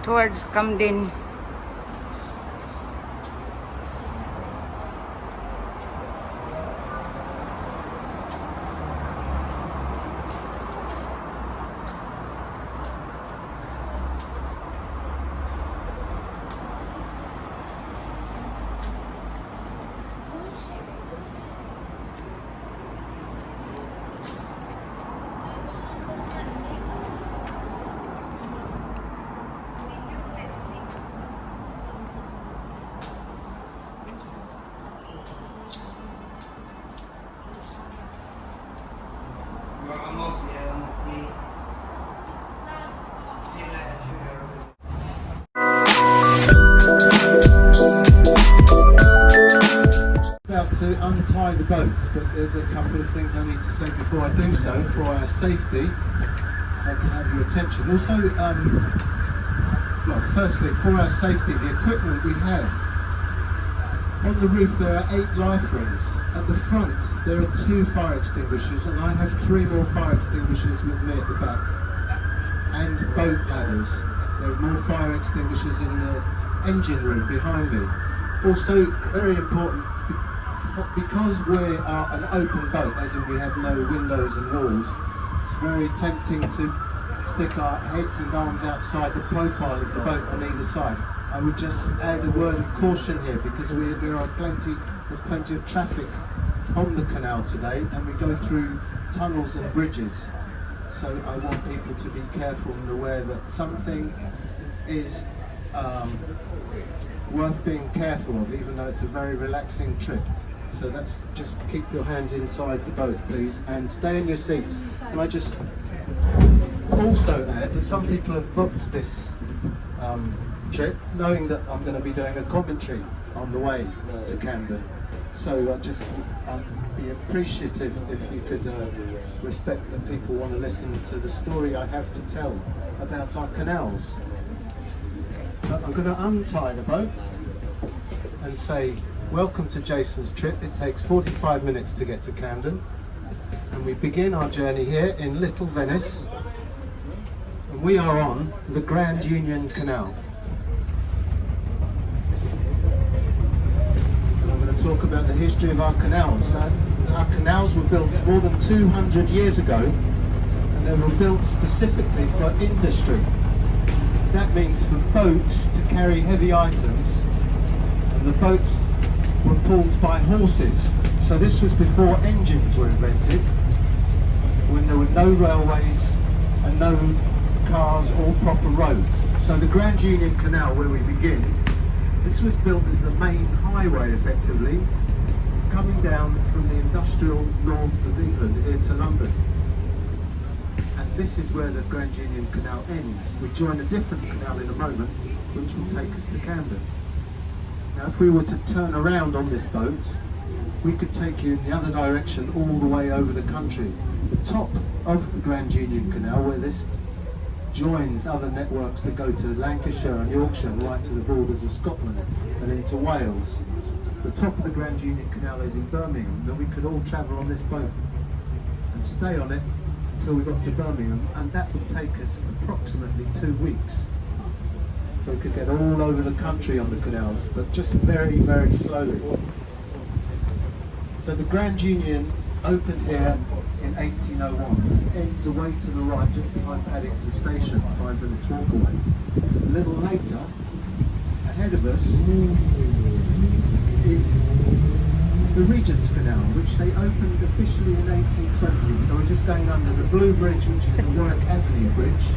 towards Camden. About to untie the boat, but there's a couple of things I need to say before I do so, for our safety. If I can have your attention. Also, well, firstly, for our safety, the equipment we have. On the roof there are 8 life rings. At the front there are 2 fire extinguishers, and I have 3 more fire extinguishers with me at the back. And boat ladders. There are more fire extinguishers in the engine room behind me. Also, very important, because we are an open boat, as in we have no windows and walls, it's very tempting to stick our heads and arms outside the profile of the boat on either side. I would just add a word of caution here, because there's plenty of traffic on the canal today, and we go through tunnels and bridges. So I want people to be careful and aware that something is worth being careful of, even though it's a very relaxing trip. So that's just keep your hands inside the boat, please, and stay in your seats. And I just also add that some people have booked this trip knowing that I'm going to be doing a commentary on the way to Camden. So I just be appreciative if you could respect that people want to listen to the story I have to tell about our canals. But I'm going to untie the boat and say, welcome to Jason's trip. It takes 45 minutes to get to Camden, and we begin our journey here in Little Venice, and we are on the Grand Union Canal. And I'm going to talk about the history of our canals. Our canals were built more than 200 years ago, and they were built specifically for industry. That means for boats to carry heavy items, and the boats were pulled by horses. So this was before engines were invented, when there were no railways and no cars or proper roads. So the Grand Union Canal, where we begin, this was built as the main highway, effectively, coming down from the industrial north of England here to London. And this is where the Grand Union Canal ends. We join a different canal in a moment, which will take us to Camden. Now, if we were to turn around on this boat, we could take you in the other direction all the way over the country. The top of the Grand Union Canal, where this joins other networks that go to Lancashire and Yorkshire, right to the borders of Scotland and into Wales. The top of the Grand Union Canal is in Birmingham. Then we could all travel on this boat and stay on it until we got to Birmingham, and that would take us approximately 2 weeks. So we could get all over the country on the canals, but just very, very slowly. So the Grand Union opened here in 1801. It ends away to the right, just behind Paddington Station, 5 minutes walk away. A little later, ahead of us, is the Regent's Canal, which they opened officially in 1820. So we're just going under the Blue Bridge, which is the Warwick Avenue Bridge.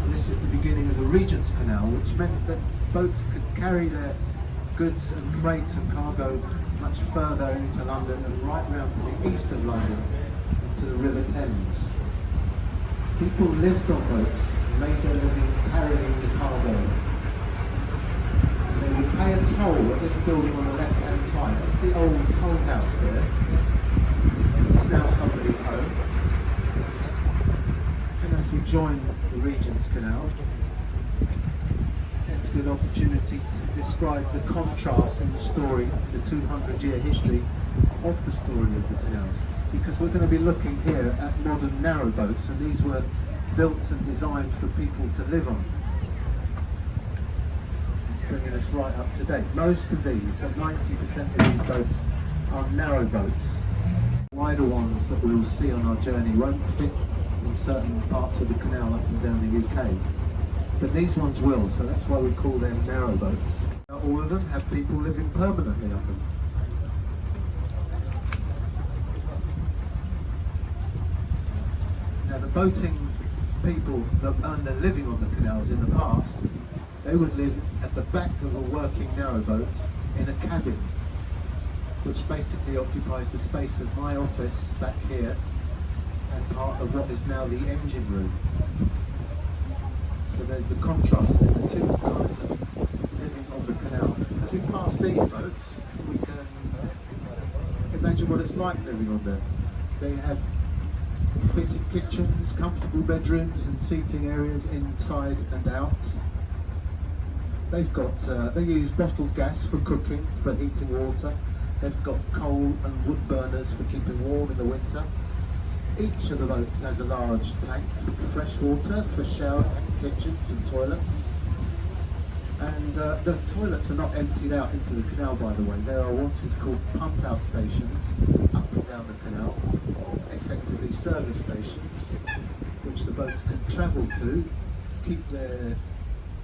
And this is the beginning of the Regent's Canal, which meant that boats could carry their goods and freight and cargo much further into London and right round to the east of London, to the River Thames. People lived on boats and made their living carrying the cargo. They would pay a toll at this building on the left-hand side. That's the old toll house there. It's now somebody's home. And as we join the Regent's Canal, it's a good opportunity to describe the contrast in the story, the 200-year history of the story of the canals. Because we're going to be looking here at modern narrowboats, and these were built and designed for people to live on. it's right up to date. Most of these, so 90% of these boats are narrow boats. Wider ones that we'll see on our journey won't fit in certain parts of the canal up and down the UK. But these ones will, so that's why we call them narrow boats. Not all of them have people living permanently on them. Now the boating people that earned their living on the canals in the past, they would live at the back of a working narrowboat in a cabin, which basically occupies the space of my office back here and part of what is now the engine room. So there's the contrast in the two kinds of living on the canal. As we pass these boats, we can imagine what it's like living on them. They have fitted kitchens, comfortable bedrooms and seating areas inside and out. They've got, they use bottled gas for cooking, for heating water. They've got coal and wood burners for keeping warm in the winter. Each of the boats has a large tank of fresh water for showers, kitchens and toilets. And the toilets are not emptied out into the canal, by the way. There are what is called pump out stations up and down the canal, effectively service stations, which the boats can travel to, keep their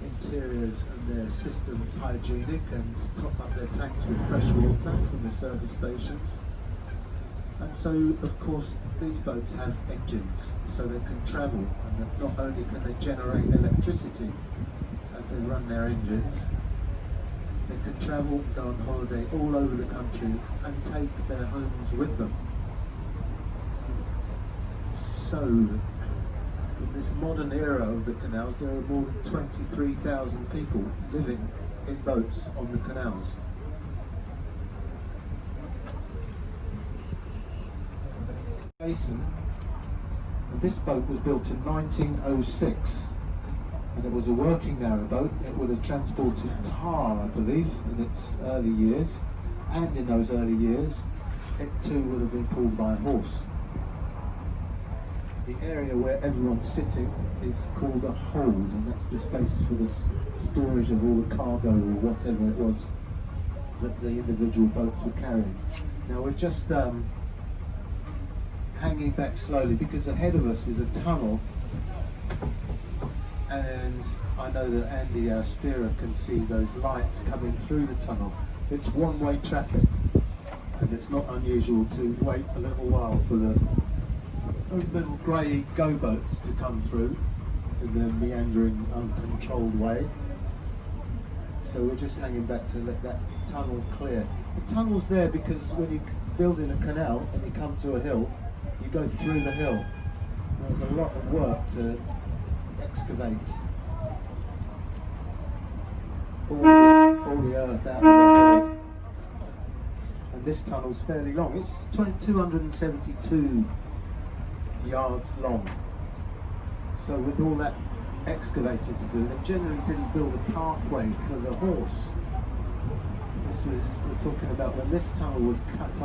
interiors and their systems hygienic and top up their tanks with fresh water from the service stations. And so, of course, these boats have engines, so they can travel, and not only can they generate electricity as they run their engines, they can travel and go on holiday all over the country and take their homes with them. So, in this modern era of the canals, there are more than 23,000 people living in boats on the canals. Jason, and this boat was built in 1906, and it was a working narrowboat. It would have transported tar, I believe, in its early years, and in those early years, it too would have been pulled by a horse. The area where everyone's sitting is called a hold, and that's the space for the storage of all the cargo or whatever it was that the individual boats were carrying. Now we're just hanging back slowly because ahead of us is a tunnel, and I know that Andy, our steerer, can see those lights coming through the tunnel. It's one-way traffic, and it's not unusual to wait a little while for those little grey go-boats to come through in their meandering, uncontrolled way. So we're just hanging back to let that tunnel clear. The tunnel's there because when you build in a canal and you come to a hill, you go through the hill. There's a lot of work to excavate all the earth out of the hill. And this tunnel's fairly long. It's 272 yards long. So with all that excavated to do, they generally didn't build a pathway for the horse. We're talking about when this tunnel was cut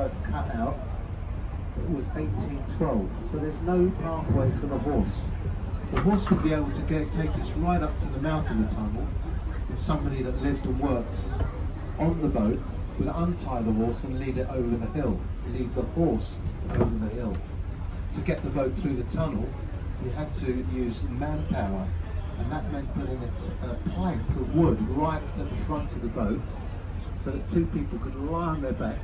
out, it was 1812, so there's no pathway for the horse. The horse would be able to take us right up to the mouth of the tunnel, and somebody that lived and worked on the boat would untie the horse and lead it over the hill, lead the horse over the hill. To get the boat through the tunnel, you had to use manpower, and that meant putting a plank of wood right at the front of the boat so that two people could lie on their back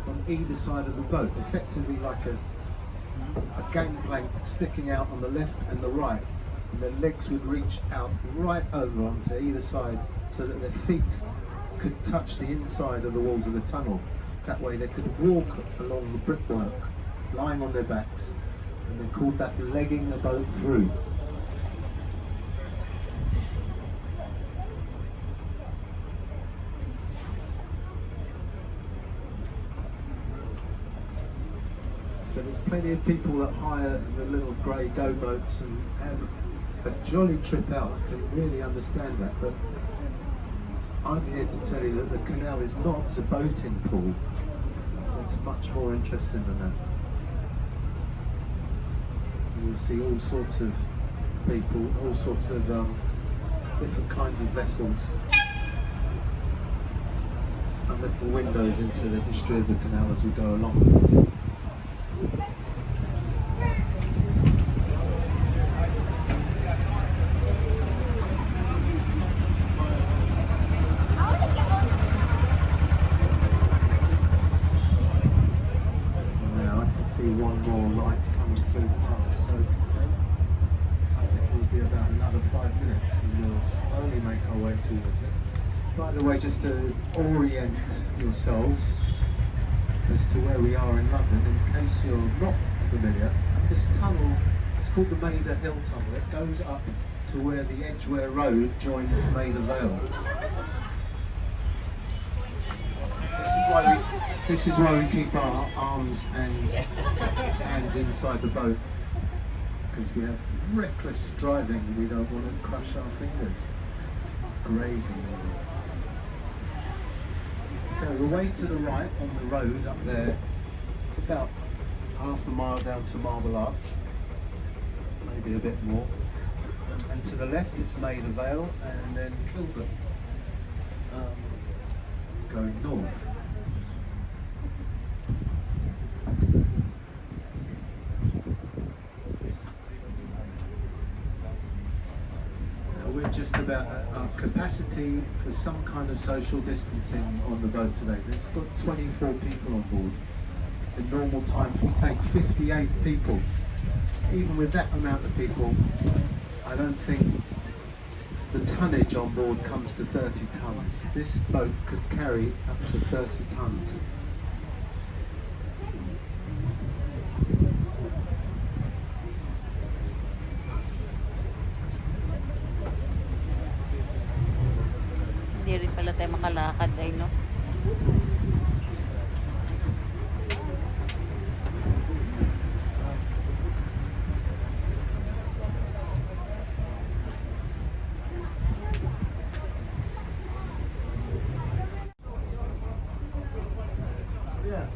on either side of the boat, effectively like a gangplank sticking out on the left and the right, and their legs would reach out right over onto either side so that their feet could touch the inside of the walls of the tunnel. That way they could walk along the brickwork, lying on their backs, and they called that legging the boat through. So there's plenty of people that hire the little grey go-boats and have a jolly trip out. They really understand that, but I'm here to tell you that the canal is not a boating pool. It's much more interesting than that. You'll see all sorts of people, all sorts of different kinds of vessels. some little windows into the history of the canal as we go along. One more light coming through the tunnel, so I think we'll be about another 5 minutes and we'll slowly make our way towards it. By the way, just to orient yourselves as to where we are in London, in case you're not familiar, this tunnel, it's called the Maida Hill Tunnel. It goes up to where the Edgware Road joins Maida Vale. This is why we keep our arms and hands inside the boat, because we have reckless driving. We don't want to crush our fingers grazing. So the way to the right on the road up there, it's about half a mile down to Marble Arch, maybe a bit more. And to the left it's Maida Vale and then Kilburn, going north. We're just about at our capacity for some kind of social distancing on the boat today. It's got 24 people on board. In normal times we take 58 people. Even with that amount of people, I don't think the tonnage on board comes to 30 tons. This boat could carry up to 30 tons. Hindi rin pala tayo makalakad ay no. Yeah.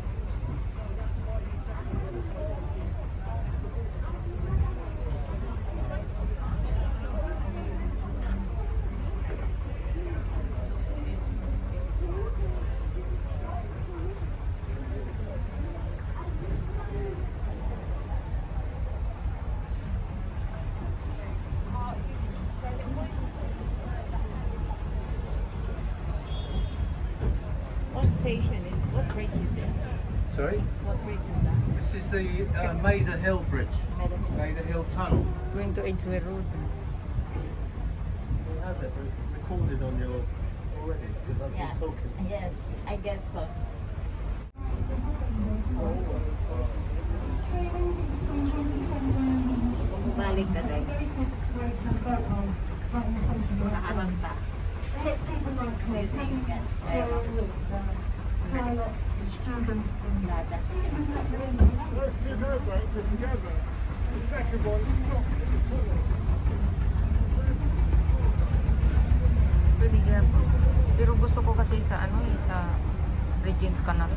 What bridge is this? Sorry? What bridge is that? This is the Maida Hill Bridge. Maida Hill Tunnel. Going to Edgware Road. You have it recorded on your already because I've been talking. Yes, I guess so. Balik ka din. Nakaharap pa. Those two boats are together. The second one is not at the tunnel. Pwede ka po. Pero gusto ko kasi sa sa Regent's Canal.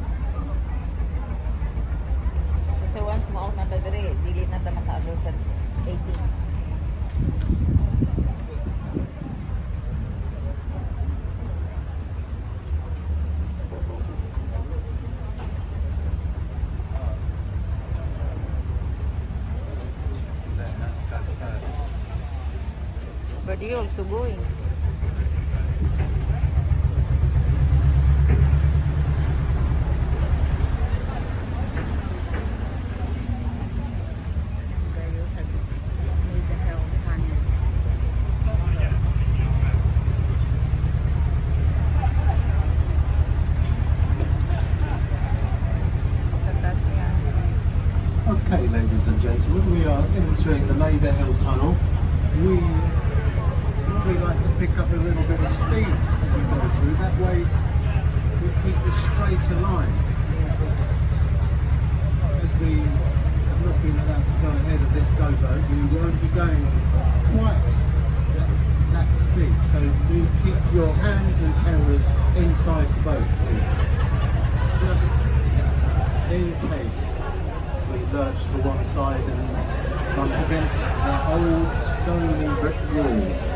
Kasi once mo ako natadiri, dili na ta makaagaw sa 18. But you're also going. Okay, ladies and gentlemen, we are entering the Maida Hill Tunnel. We like to pick up a little bit of speed as we go through. That way we keep a straighter line. As we have not been allowed to go ahead of this go-boat, we won't be going quite that speed. So do keep your hands and cameras inside the boat, please. Just in case we lurch to one side and bump against the old stony brick wall.